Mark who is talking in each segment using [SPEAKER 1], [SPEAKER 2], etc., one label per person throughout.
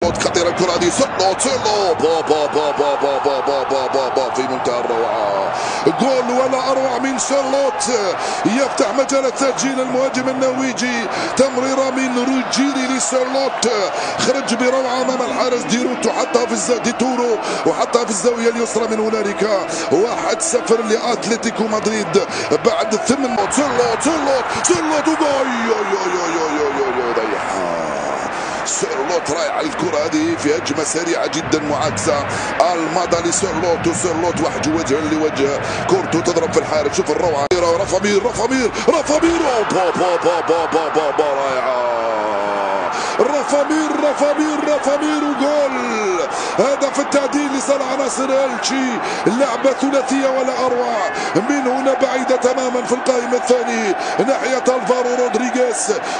[SPEAKER 1] خطيرة الكرة هذه. سيرلوت با با با با با با با با با با في منتهى الروعة. جول ولا أروع من سيرلوت يفتح مجال التسجيل. المهاجم النرويجي تمريرة من روجيري لسيرلوت، خرج بروعة أمام الحارس ديروتو، حتى في ديتورو وحتى في الزاوية اليسرى. من هنالك 1-0 لأتلتيكو مدريد بعد 8. سيرلوت ضيعها. سيرلوت رائع الكرة هذه في هجمة سريعة جدا معاكسة. الماضى لسيرلوت، وسيرلوت وحده وجها لوجه، كورته تضرب في الحارس. شوف الروعة. رافامير رائعة. رافامير وجول. هدف التعديل لصالح ناصر الشي. لعبة ثلاثية ولا أروع. من هنا بعيدة تماما في القائمة الثاني ناحية الفارو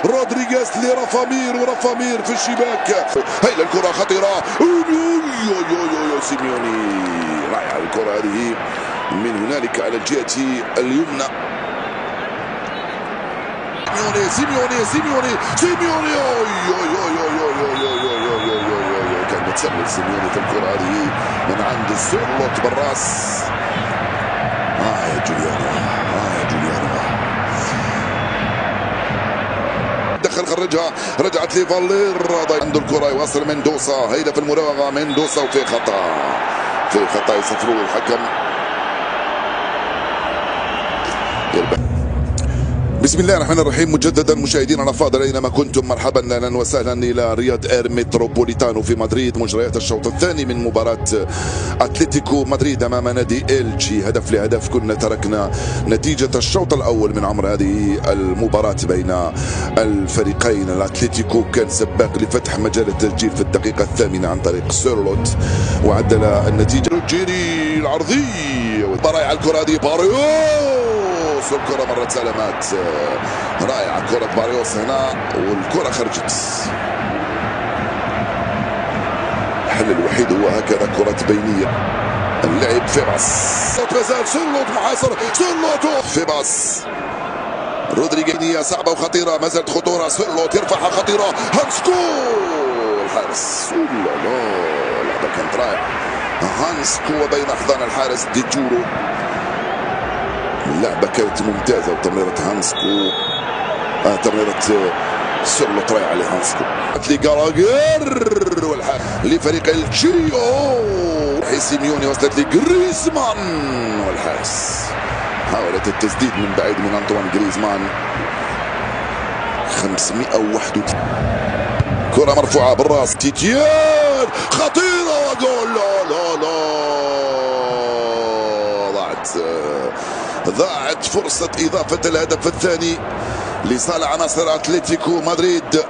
[SPEAKER 1] رودريغيز لرافامير، ورافامير في الشباك. هيلا الكرة خطيرة. سيميوني رائعة الكرة هذه من هنالك على الجهة اليمنى. سيميوني كان متسلل سيميوني في الكرة هذه من عند سيرلوت بالراس. يا جوليانو دخل خرجها، رجعت لفالير. عنده الكرة يواصل مندوسا. هيدا في المراوغة مندوسا، وفي خطأ يصفروه الحكم. بسم الله الرحمن الرحيم. مجددا مشاهدينا الافاضل اينما كنتم، مرحبا اهلا وسهلا الى رياض اير متروبوليتانو في مدريد. مجريات الشوط الثاني من مباراه اتلتيكو مدريد امام نادي إلتشي. هدف لهدف. كنا تركنا نتيجه الشوط الاول من عمر هذه المباراه بين الفريقين. الاتلتيكو كان سباق لفتح مجال التسجيل في الدقيقه الثامنه عن طريق سيرلوت، وعدل النتيجه. روجيري العرضي رائعه الكره هذه. باريوس، الكره مرت سلامات. رائعة كرة باريوس هنا، والكرة خرجت. الحل الوحيد هو هكذا كرة بينية. اللعب فيباس، مازال سيرلوت محاصر. فيباس رودريغيز صعبة وخطيرة، ما زالت خطورة. سيرلوت يرفعها خطيرة. هانسكو الحارس. اللعبة كانت رائعة. هانسكو وبين أحضان الحارس ديجورو. اللعبة كانت ممتازة، وتمريرة هانسكو تمريرة سيرلوت رائعة لهانسكو. لي جاراغير والحارس لفريق إلتشي. سيميوني وصلت لي جريزمان، والحارس حاولت التسديد من بعيد من أنطوان جريزمان. 531 كرة مرفوعة بالراس. تيتيان خطيرة وجول. ضاعت فرصة إضافة الهدف الثاني لصالح عناصر أتلتيكو مدريد.